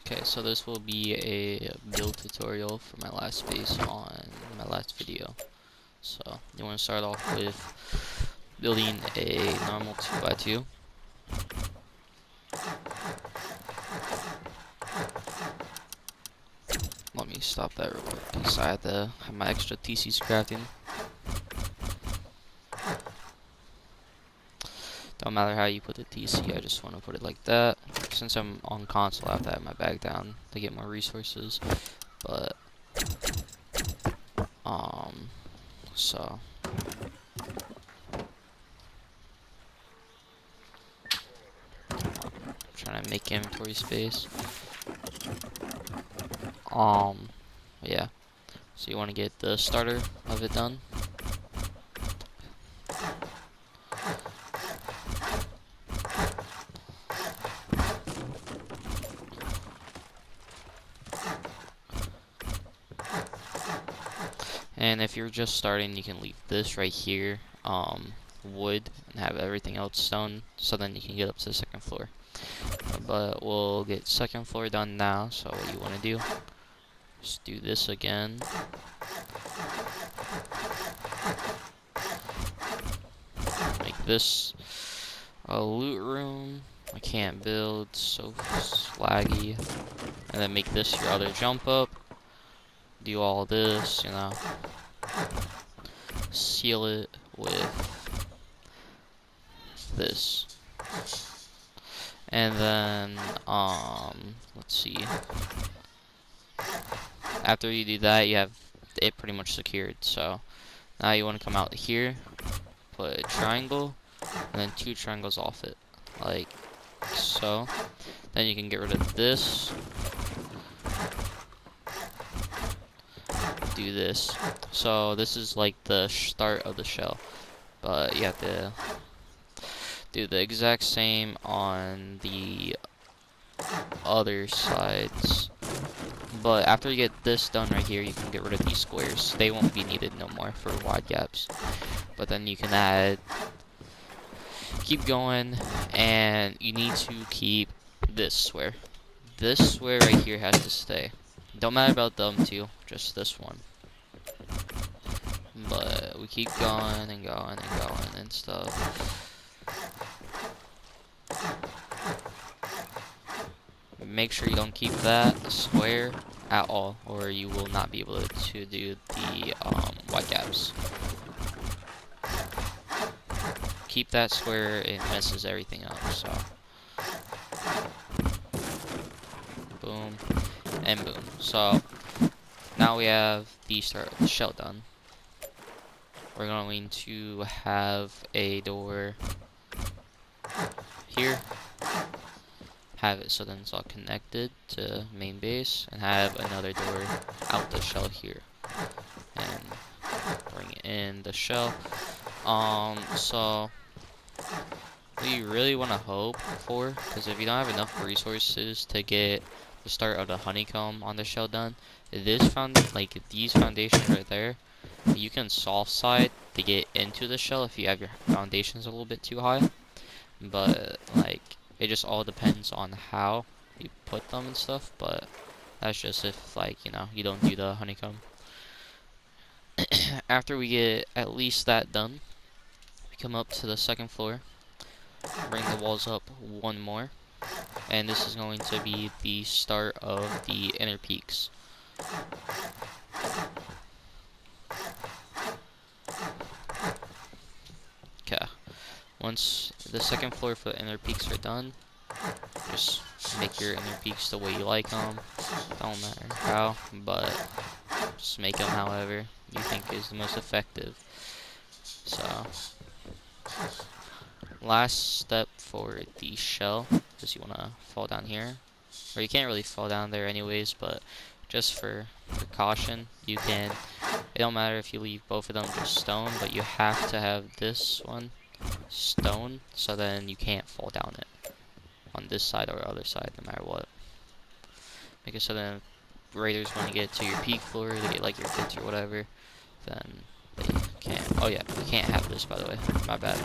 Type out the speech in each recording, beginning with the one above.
Okay, so this will be a build tutorial for my last base on my last video. So you want to start off with building a normal 2x2. Let me stop that real quick because I had to have my extra TCs crafting. Don't matter how you put the TC, I just want to put it like that. Since I'm on console, I have to have my bag down to get more resources. But so trying to make inventory space. Yeah. So you want to get the starter of it done. And if you're just starting, you can leave this right here, wood, and have everything else stone, so then you can get up to the second floor. But we'll get second floor done now, so what you want to do, just do this again. Make this a loot room. I can't build, so laggy. And then make this your other jump up. Do all this, you know. Seal it with this. And then, let's see. After you do that, you have it pretty much secured. So now you want to come out here, put a triangle, and then 2 triangles off it, like so. Then you can get rid of this. Do this. So this is like the start of the shell, but you have to do the exact same on the other sides. But after you get this done right here, you can get rid of these squares. They won't be needed no more for wide gaps. But then you can add, keep going, and you need to keep this square. This square right here has to stay. Don't matter about them two, just this one. But we keep going and going and going and stuff. Make sure you don't keep that square at all, or you will not be able to do the wide gaps. Keep that square, it messes everything up. So boom and boom. So now we have the start of the shell done. We're going to have a door here. Have it so then it's all connected to main base, and have another door out the shell here, and bring in the shell. So what you really want to hope for, because if you don't have enough resources to get the start of the honeycomb on the shell done, these foundations right there, you can soft side to get into the shell if you have your foundations a little bit too high. But like, it just all depends on how you put them and stuff. But that's just if, like, you know, you don't do the honeycomb. After we get at least that done, we come up to the second floor, bring the walls up one more, and this is going to be the start of the inner peaks. Okay, once the second floor for the inner peaks are done, just make your inner peaks the way you like them. Don't matter how, but just make them however you think is the most effective. So last step for the shell is you want to fall down here, or you can't really fall down there anyways, but just for precaution, you can. It don't matter if you leave both of them just stone, but you have to have this one stone, so then you can't fall down it on this side or other side, no matter what. Make it so then raiders, when you get to your peak floor, they get like your kits or whatever, then they can't. Oh yeah, you can't have this, by the way. My bad.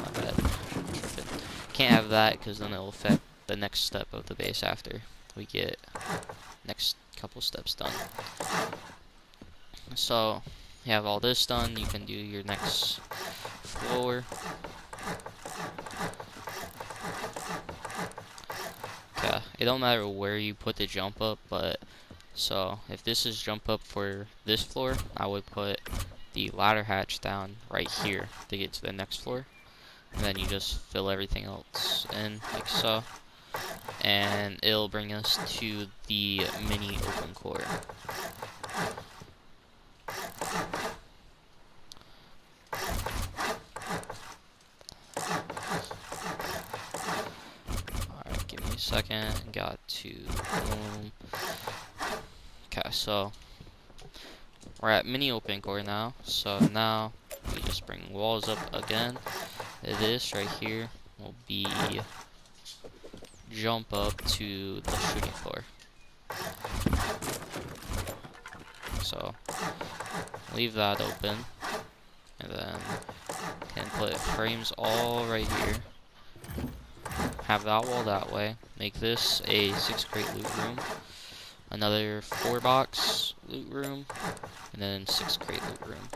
Can't have that, because then it'll affect the next step of the base after we get next couple steps done. So you have all this done, you can do your next floor. Okay, it don't matter where you put the jump up, but so if this is jump up for this floor, I would put the ladder hatch down right here to get to the next floor. And then you just fill everything else in like so. And it'll bring us to the mini open core. Alright, give me a second. Got to boom. Okay, so we're at mini open core now. So now we just bring walls up again. This right here will be jump up to the shooting floor. So leave that open, and then can put frames all right here. Have that wall that way. Make this a 6 crate loot room, another 4 box loot room, and then 6 crate loot room.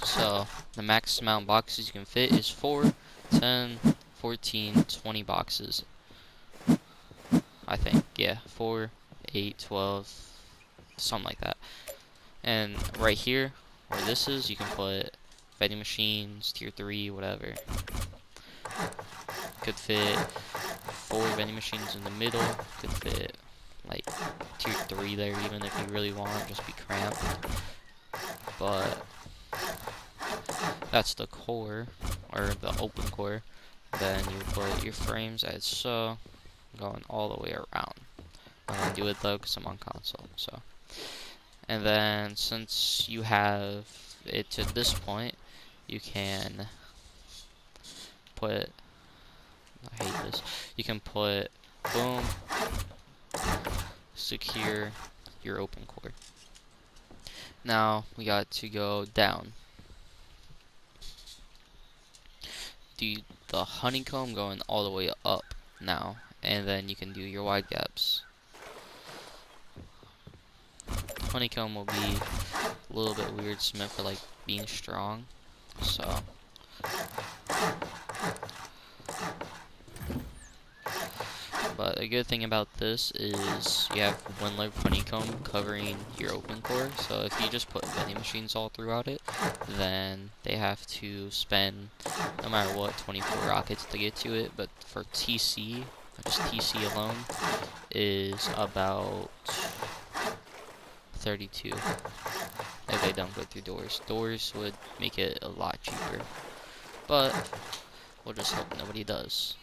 So the max amount of boxes you can fit is 4, 10, 14, 20 boxes. I think, yeah, 4, 8, 12, something like that. And right here, where this is, you can put vending machines, tier 3, whatever. Could fit 4 vending machines in the middle. Could fit like tier 3 there, even if you really want, just be cramped. But that's the core, or the open core. Then you put your frames as so, going all the way around. I'm gonna do it though because I'm on console. So, and then since you have it to this point, you can put. I hate this. You can put boom, secure your open core. Now we got to go down. Do the honeycomb going all the way up now, and then you can do your wide gaps. Honeycomb will be a little bit weird. It's meant for like being strong. So but a good thing about this is you have one layer of honeycomb covering your open core. So if you just put vending machines all throughout it, then they have to spend, no matter what, 24 rockets to get to it. But for TC, just TC alone, is about 32 if they don't go through doors. Doors would make it a lot cheaper, but we'll just hope nobody does.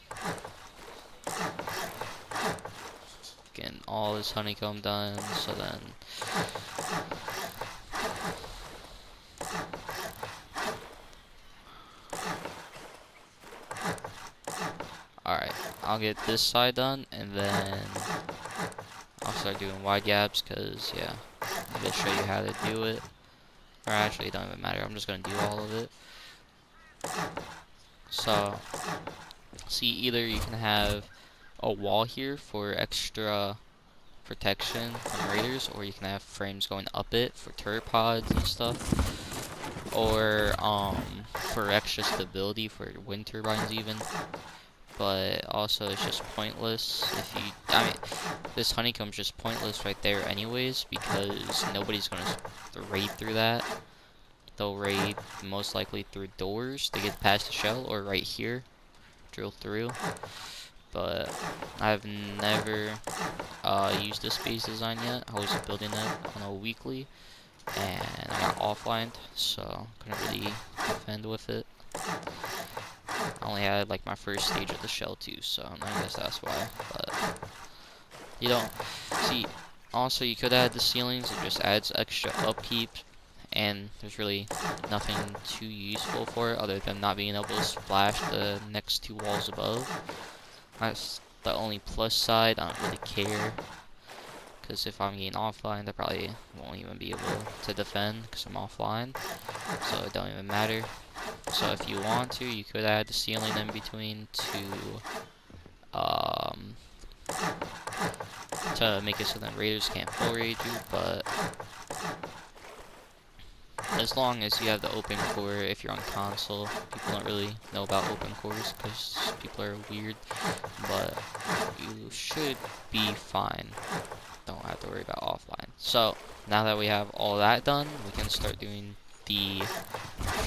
Getting all this honeycomb done, so then alright, I'll get this side done, and then I'll start doing wide gaps, because yeah, I'm gonna show you how to do it. Or actually, it don't even matter, I'm just gonna do all of it. So see, either you can have a wall here for extra protection from raiders, or you can have frames going up it for turret pods and stuff, or for extra stability for wind turbines even. But also it's just pointless if you, I mean, this honeycomb's just pointless right there anyways, because nobody's gonna raid through that. They'll raid most likely through doors to get past the shell, or right here, drill through. But I've never used this base design yet. I was building it on a weekly, and I got offlined, so couldn't really defend with it. I only had like my first stage of the shell too, so I guess that's why. But you don't see. Also, you could add the ceilings. It just adds extra upkeep, and there's really nothing too useful for it other than not being able to splash the next 2 walls above. That's the only plus side. I don't really care, because if I'm getting offline, I probably won't even be able to defend because I'm offline, so it don't even matter. So if you want to, you could add the ceiling in between to to make it so that raiders can't full raid you, but as long as you have the open core, if you're on console, people don't really know about open cores because people are weird, but you should be fine. Don't have to worry about offline. So now that we have all that done, we can start doing the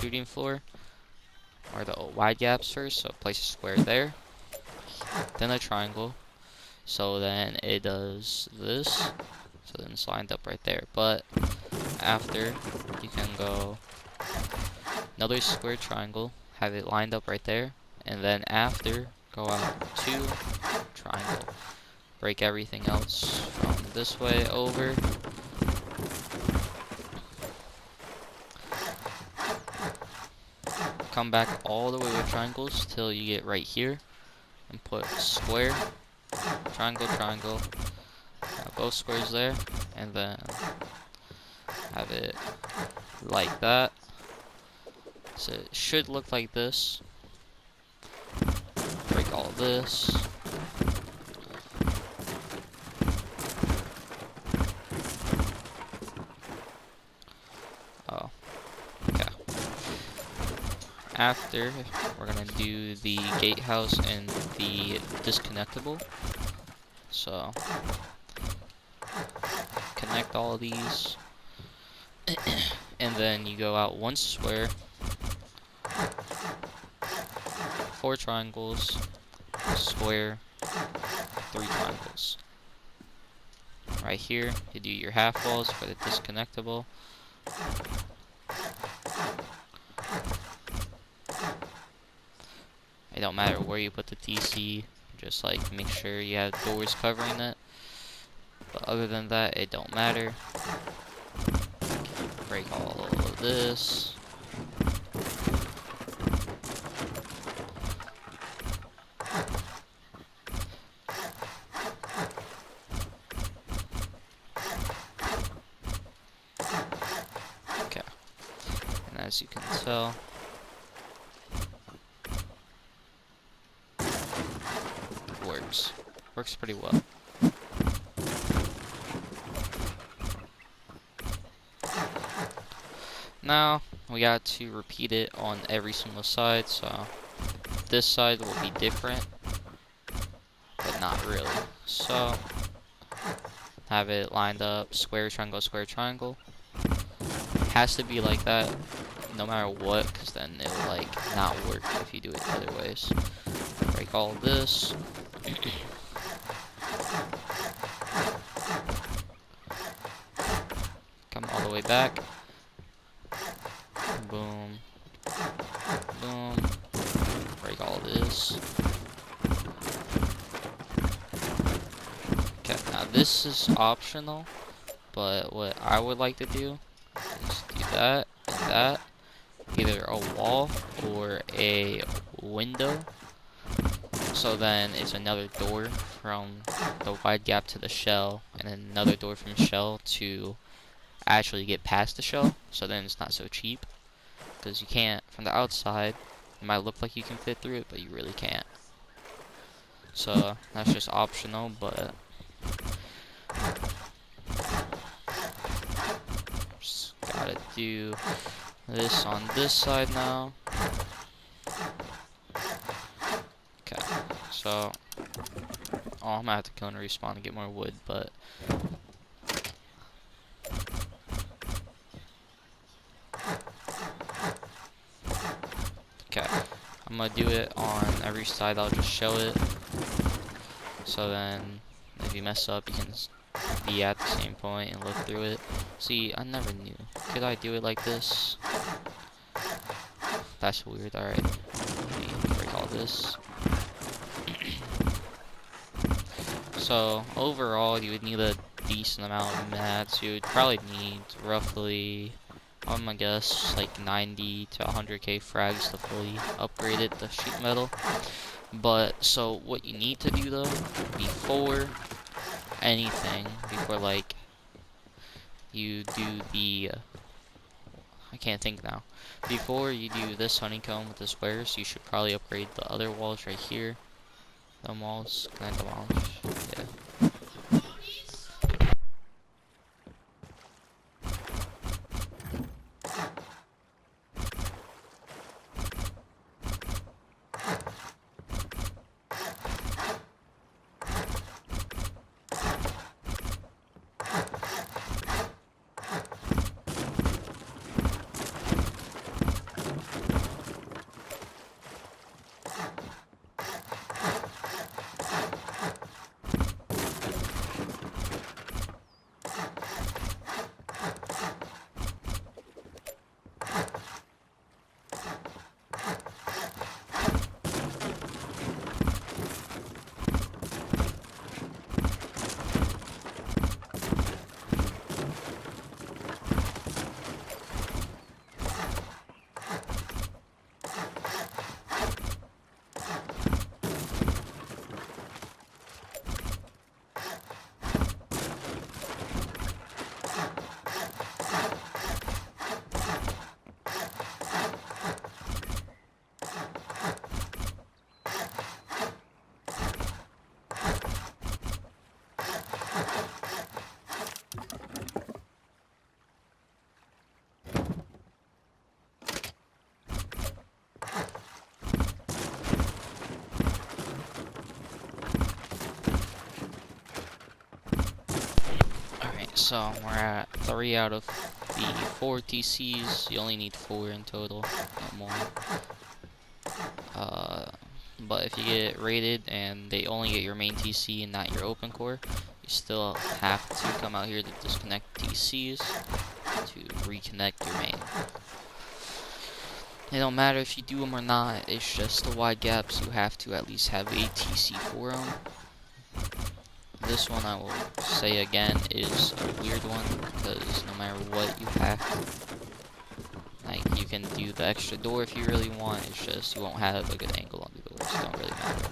shooting floor, or the wide gaps first. So place a square there, then a triangle. So then it does this. So then it's lined up right there. But after, you can go another square triangle, have it lined up right there, and then after, go out 2 triangle. Break everything else from this way over. Come back all the way with triangles till you get right here, and put square, triangle, triangle, have both squares there, and then have it like that. So it should look like this. Break all this. Oh, okay. After, we're gonna do the gatehouse and the disconnectable. So connect all of these, and then you go out 1 square, 4 triangles, square, 3 triangles. Right here, you do your half walls for the disconnectable. It don't matter where you put the DC, just like make sure you have doors covering it. But other than that, it don't matter. Break all of this. Okay. And as you can tell, works pretty well. Now we got to repeat it on every single side, so this side will be different, but not really. So have it lined up, square, triangle, square, triangle. It has to be like that no matter what, because then it will like not work if you do it other ways. Break all this. Come all the way back. Boom. Boom. Break all this. Okay, now this is optional, but what I would like to do is do that and that. Either a wall or a window. So then it's another door from the wide gap to the shell, and then another door from shell to actually get past the shell. So then it's not so cheap, because you can't, from the outside, it might look like you can fit through it, but you really can't. So that's just optional, but just gotta do this on this side now. Okay, so I'm gonna have to go and respawn to get more wood, but okay, I'm gonna do it on every side. I'll just show it, so then if you mess up, you can be at the same point and look through it. See, I never knew. Could I do it like this? That's weird. Alright, let me break all this. So overall, you would need a decent amount of mats. You would probably need roughly, I'm gonna guess, like 90 to 100k frags to fully upgrade it to sheet metal. But so what you need to do though, before anything, before like you do the I can't think now. Before you do this honeycomb with the squares, you should probably upgrade the other walls right here. The walls, can I demolish? Yeah. So we're at 3 out of the 4 TCs. You only need 4 in total, no more. But if you get raided and they only get your main TC and not your open core, you still have to come out here to disconnect TCs to reconnect your main. It don't matter if you do them or not, it's just the wide gaps. You have to at least have a TC for them. This one, I will say again, is a weird one because no matter what you hack, like, you can do the extra door if you really want. It's just you won't have a good angle on the doors. It don't really matter.